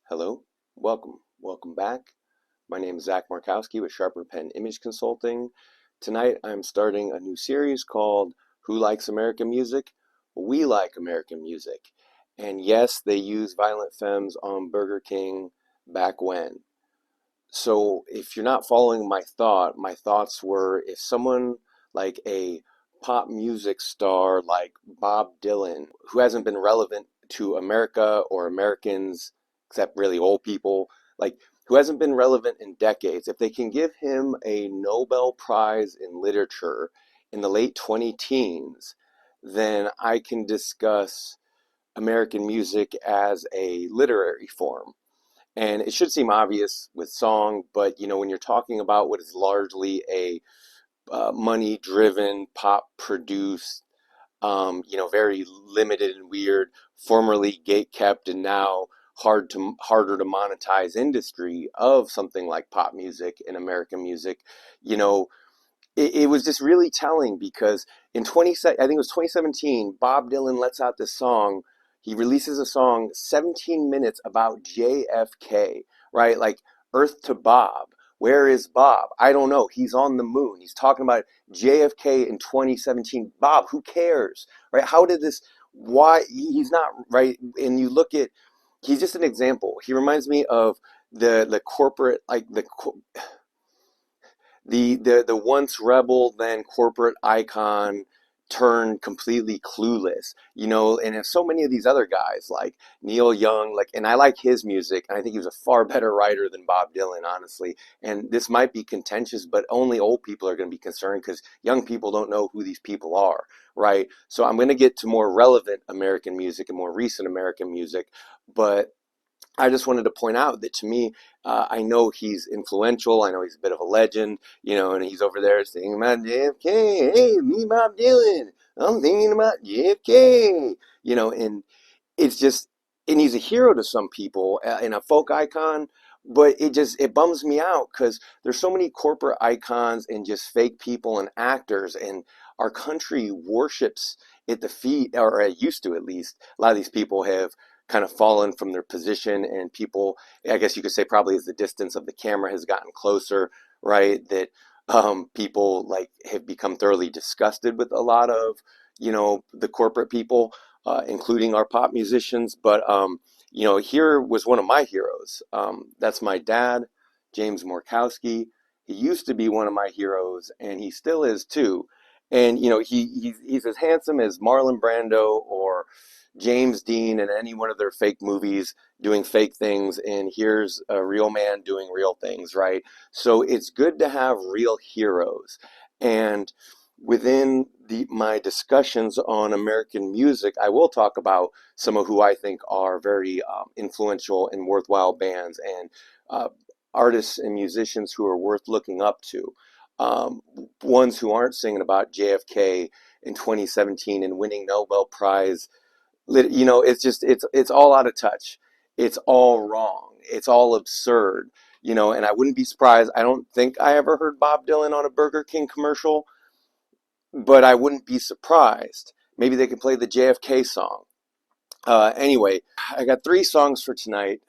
Hello, welcome back. My name is Zach Markowski with Sharper Pen Image Consulting. Tonight I'm starting a new series called Who Likes American Music? We Like American Music. And yes, they use Violent Femmes on Burger King back when. So if you're not following my thoughts were if someone like a pop music star like Bob Dylan, who hasn't been relevant to America or Americans, except really old people, like who hasn't been relevant in decades, if they can give him a Nobel Prize in literature in the late 20 teens, then I can discuss American music as a literary form. And it should seem obvious with song, but when you're talking about what is largely a money-driven, pop-produced, very limited and weird, formerly gate-kept and now harder to monetize industry of something like pop music and American music, you know, it was just really telling because I think it was 2017, Bob Dylan lets out this song. He releases a song 17 minutes about JFK, right? Like Earth to Bob. Where is Bob? I don't know. He's on the moon. He's talking about JFK in 2017. Bob, who cares? Right? How did this why he's not right? And you look at he's just an example. He reminds me of the corporate like the once rebel then corporate icon turned completely clueless, and if so many of these other guys like Neil Young, like, and I like his music and I think he was a far better writer than Bob Dylan, honestly. And this might be contentious, but only old people are going to be concerned because young people don't know who these people are, right? So I'm going to get to more relevant American music and more recent American music, but I just wanted to point out that to me, I know he's influential. I know he's a bit of a legend, and he's over there singing about JFK. Hey, me, Bob Dylan. I'm thinking about JFK. And it's just, and he's a hero to some people and a folk icon. But it bums me out because there's so many corporate icons and just fake people and actors, and our country worships at the feet, or it used to at least. A lot of these people have kind of fallen from their position, and people, I guess you could say, probably as the distance of the camera has gotten closer, right, that people like have become thoroughly disgusted with a lot of the corporate people, including our pop musicians. But here was one of my heroes. That's my dad, James Morkowski. He used to be one of my heroes, and he still is too. And he's as handsome as Marlon Brando or James Dean in any one of their fake movies doing fake things, and here's a real man doing real things, right? So it's good to have real heroes. And within my discussions on American music, I will talk about some of who I think are very influential and worthwhile bands and uh, artists and musicians who are worth looking up to. Um, Ones who aren't singing about JFK in 2017 and winning Nobel Prize. It's just it's all out of touch. It's all wrong. It's all absurd. And I wouldn't be surprised. I don't think I ever heard Bob Dylan on a Burger King commercial, but I wouldn't be surprised. Maybe they could play the JFK song. Anyway, I got three songs for tonight,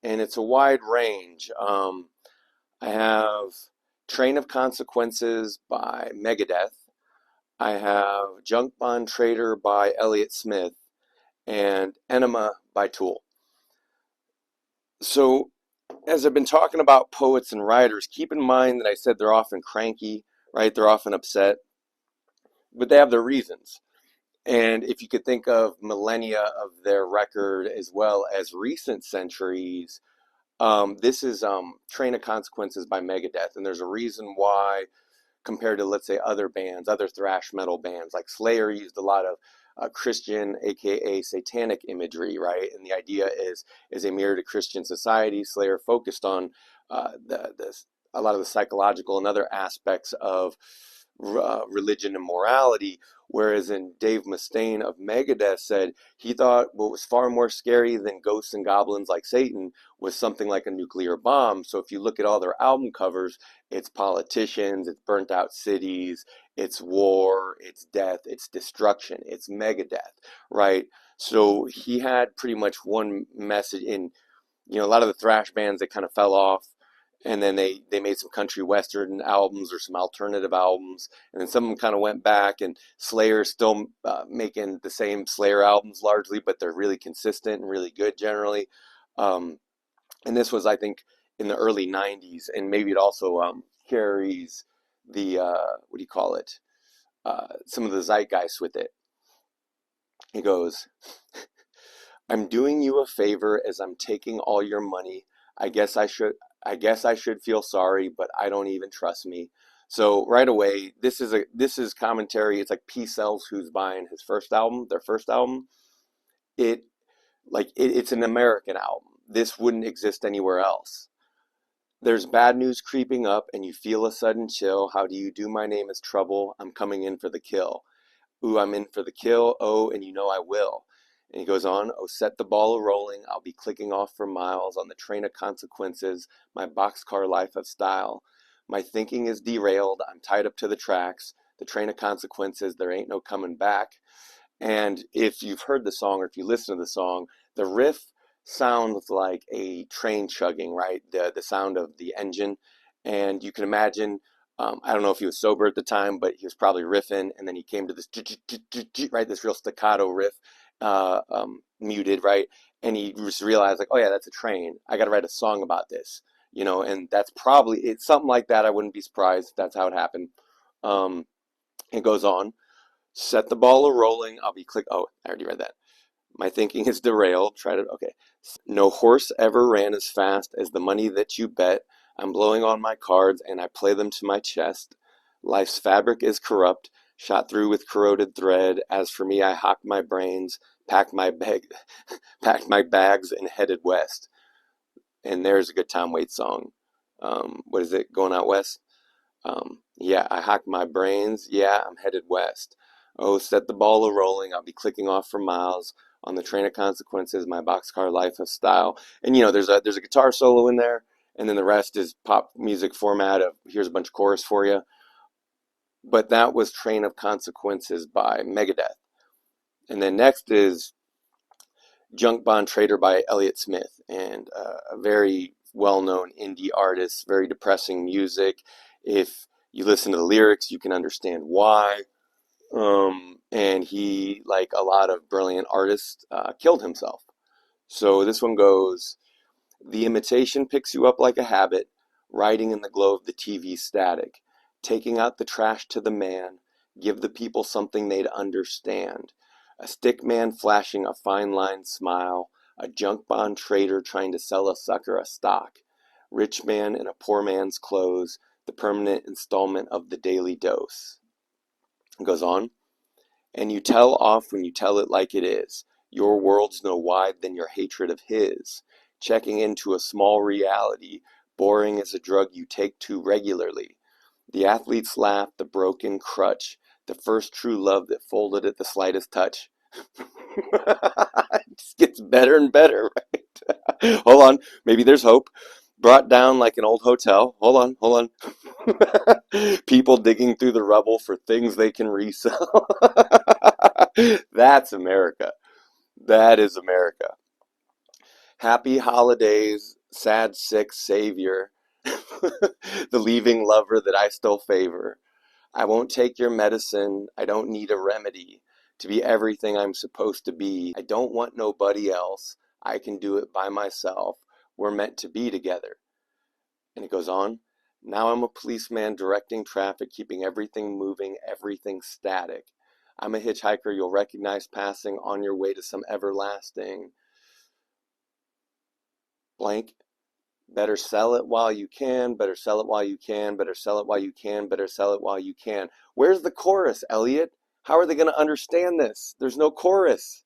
and it's a wide range. I have Train of Consequences by Megadeth. I have Junk Bond Trader by Elliot Smith, and Enema by Tool. So, as I've been talking about poets and writers, keep in mind that I said they're often cranky, right? They're often upset, but they have their reasons. And if you could think of millennia of their record as well as recent centuries, this is Train of Consequences by Megadeth. And there's a reason why, compared to, let's say, other bands, other thrash metal bands, like Slayer used a lot of Christian, aka satanic imagery, right? And the idea is a mirror to Christian society. Slayer focused on the a lot of the psychological and other aspects of religion and morality. Whereas in Dave Mustaine of Megadeth said he thought what was far more scary than ghosts and goblins like Satan was something like a nuclear bomb. So if you look at all their album covers, it's politicians, it's burnt out cities, it's war, it's death, it's destruction, it's Megadeth, right? So he had pretty much one message in You know, a lot of the thrash bands, they kind of fell off, and then they made some country western albums or some alternative albums, and then some of them kind of went back. And Slayer's still making the same Slayer albums largely, but they're really consistent and really good generally. Um, and this was, I think, in the early '90s, and maybe it also carries the what do you call it? Some of the zeitgeist with it. He goes, I'm doing you a favor as I'm taking all your money. I guess I should I guess I should feel sorry, but I don't even trust me. So right away, this is commentary. It's like P Cells, who's buying his first album, their first album. It it's an American album. This wouldn't exist anywhere else. There's bad news creeping up and you feel a sudden chill. How do you do? My name is Trouble. I'm coming in for the kill. Ooh, I'm in for the kill. Oh, and you know I will. And he goes on, oh, set the ball rolling. I'll be clicking off for miles on the train of consequences, my boxcar life of style. My thinking is derailed. I'm tied up to the tracks. The train of consequences, there ain't no coming back. And if you've heard the song or if you listen to the song, the riff sounds like a train chugging, right? The sound of the engine. And you can imagine, I don't know if he was sober at the time, but he was probably riffing, and then he came to this, right, this real staccato riff, muted, right? And he just realized, like, oh yeah, that's a train. I got to write a song about this, you know, and that's probably, it's something like that. I wouldn't be surprised if that's how it happened. Um, it goes on. Set the ball a rolling. I'll be click. Oh, I already read that. My thinking is derailed. Try to. Okay. No horse ever ran as fast as the money that you bet. I'm blowing on my cards and I play them to my chest. Life's fabric is corrupt, shot through with corroded thread. As for me, I hocked my brains, packed my bag, packed my bags, and headed west. And there's a good Tom Waits song. What is it? Going out west? Yeah, I hacked my brains. Yeah, I'm headed west. Oh, set the ball a rolling. I'll be clicking off for miles on the train of consequences, my boxcar life of style. And you know, there's a guitar solo in there, and then the rest is pop music format of here's a bunch of chorus for you. But that was Train of Consequences by Megadeth. And then next is Junk Bond Trader by Elliot Smith, and a very well-known indie artist, very depressing music. If you listen to the lyrics, you can understand why. And he, like a lot of brilliant artists, killed himself. So this one goes, the imitation picks you up like a habit, riding in the glow of the TV static, taking out the trash to the man, give the people something they'd understand. A stick man flashing a fine line smile, a junk bond trader trying to sell a sucker a stock, rich man in a poor man's clothes, the permanent installment of the daily dose. It goes on. And you tell off when you tell it like it is. Your world's no wide than your hatred of his. Checking into a small reality, boring as a drug you take too regularly. The athlete's laugh, the broken crutch, the first true love that folded at the slightest touch. It just gets better and better, right? Hold on, maybe there's hope. Brought down like an old hotel. Hold on. People digging through the rubble for things they can resell. That's America. That is America. Happy holidays, sad, sick savior. The leaving lover that I still favor. I won't take your medicine. I don't need a remedy to be everything I'm supposed to be. I don't want nobody else. I can do it by myself. We're meant to be together. And it goes on. Now I'm a policeman directing traffic, keeping everything moving, everything static. I'm a hitchhiker you'll recognize passing on your way to some everlasting blank. Better sell it while you can, better sell it while you can, better sell it while you can, better sell it while you can. Where's the chorus, Elliot? How are they going to understand this? There's no chorus.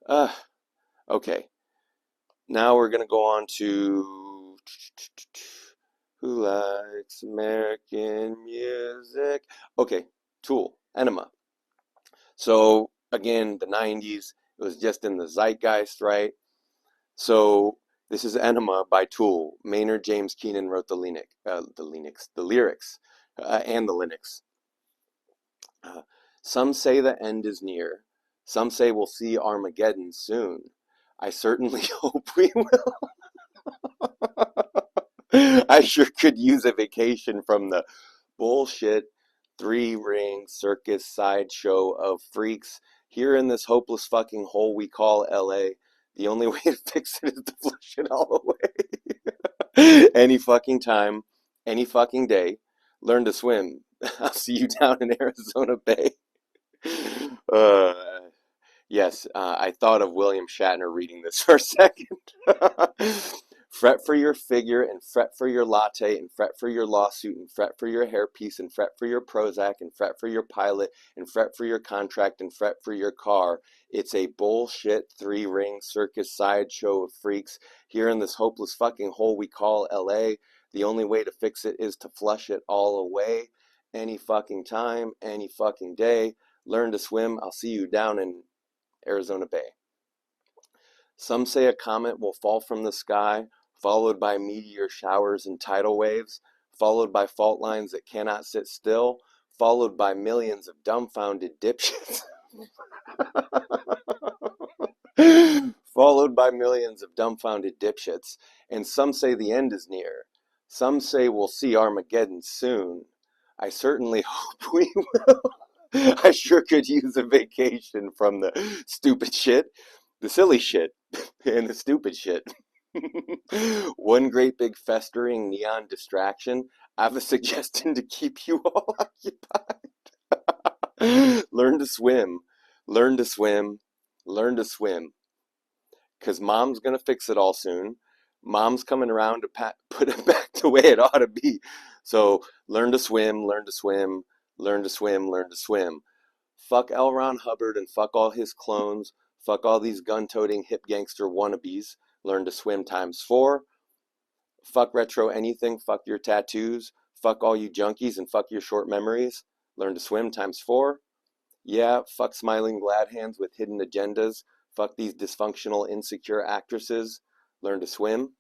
Okay. Now we're going to go on to who likes American music? Okay, Tool, Enema. So again, the 90s, it was just in the zeitgeist, right? So this is Enema by Tool. Maynard James Keenan wrote the lyrics, and the Linux. Some say the end is near. Some say we'll see Armageddon soon. I certainly hope we will. I sure could use a vacation from the bullshit three-ring circus sideshow of freaks here in this hopeless fucking hole we call LA. The only way to fix it is to flush it all away. Any fucking time, any fucking day. Learn to swim. I'll see you down in Arizona Bay. Uh, yes, I thought of William Shatner reading this for a second. Fret for your figure, and fret for your latte, and fret for your lawsuit, and fret for your hairpiece, and fret for your Prozac, and fret for your pilot, and fret for your contract, and fret for your car. It's a bullshit three-ring circus sideshow of freaks here in this hopeless fucking hole we call LA. The only way to fix it is to flush it all away. Any fucking time, any fucking day. Learn to swim. I'll see you down in Arizona Bay. Some say a comet will fall from the sky, followed by meteor showers and tidal waves, followed by fault lines that cannot sit still, followed by millions of dumbfounded dipshits. Followed by millions of dumbfounded dipshits. And some say the end is near. Some say we'll see Armageddon soon. I certainly hope we will. I sure could use a vacation from the stupid shit, the silly shit, and the stupid shit. One great big festering neon distraction. I have a suggestion to keep you all occupied. Learn to swim. Learn to swim. Learn to swim. Because mom's going to fix it all soon. Mom's coming around to put it back the way it ought to be. So learn to swim, learn to swim, learn to swim, learn to swim. Fuck L. Ron Hubbard and fuck all his clones. Fuck all these gun-toting hip gangster wannabes. Learn to swim times 4. Fuck retro anything. Fuck your tattoos. Fuck all you junkies and fuck your short memories. Learn to swim times 4. Yeah, fuck smiling glad hands with hidden agendas. Fuck these dysfunctional, insecure actresses. Learn to swim.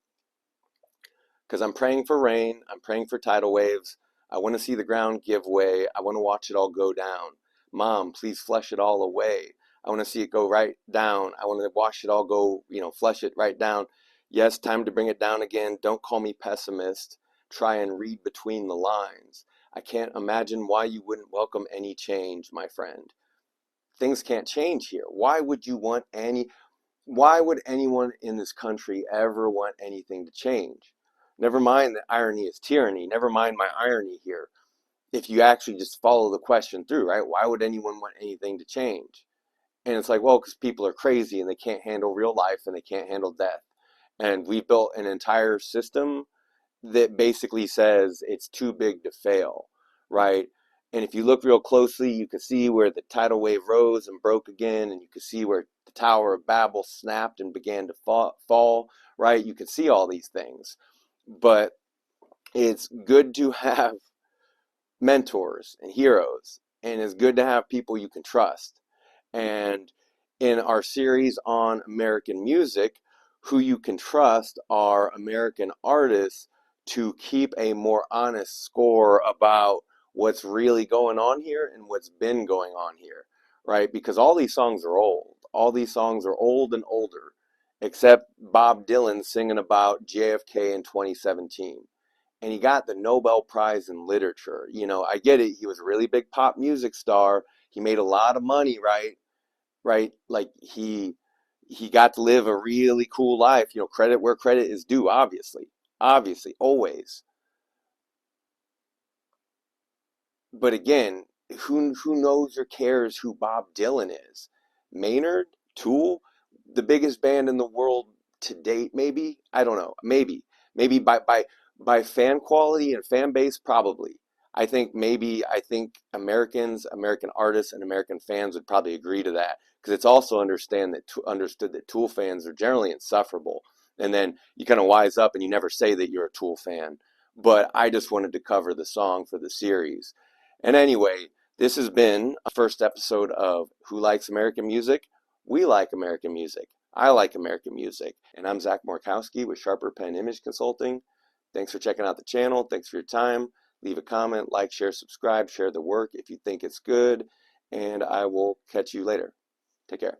Because I'm praying for rain. I'm praying for tidal waves. I want to see the ground give way. I want to watch it all go down. Mom, please flush it all away. I want to see it go right down. I want to watch it all go, flush it right down. Yes, time to bring it down again. Don't call me pessimist. Try and read between the lines. I can't imagine why you wouldn't welcome any change, my friend. Things can't change here. Why would anyone in this country ever want anything to change? Never mind that irony is tyranny. Never mind my irony here. If you actually just follow the question through, right? Why would anyone want anything to change? And it's like, well, because people are crazy and they can't handle real life and they can't handle death. And we built an entire system that basically says it's too big to fail, right? And if you look real closely, you can see where the tidal wave rose and broke again, and you can see where the Tower of Babel snapped and began to fall, right? You can see all these things. But it's good to have mentors and heroes, and it's good to have people you can trust. And in our series on American music, who you can trust are American artists to keep a more honest score about what's really going on here and what's been going on here, right? Because all these songs are old. All these songs are old and older, except Bob Dylan singing about JFK in 2017. And he got the Nobel Prize in Literature. I get it. He was a really big pop music star. He made a lot of money, right? Right? Like he got to live a really cool life. Credit where credit is due, obviously, always. But again, who knows or cares who Bob Dylan is? Maynard, Tool, the biggest band in the world to date, maybe. I don't know. Maybe by fan quality and fan base, probably. I think Americans, American artists, and American fans would probably agree to that, because it's also understood that Tool fans are generally insufferable. And then you kind of wise up and you never say that you're a Tool fan. But I just wanted to cover the song for the series. And anyway, this has been a first episode of Who Likes American Music? We like American music. I like American music. And I'm Zach Morkowski with Sharper Pen Image Consulting. Thanks for checking out the channel. Thanks for your time. Leave a comment, like, share, subscribe, share the work if you think it's good. And I will catch you later. Take care.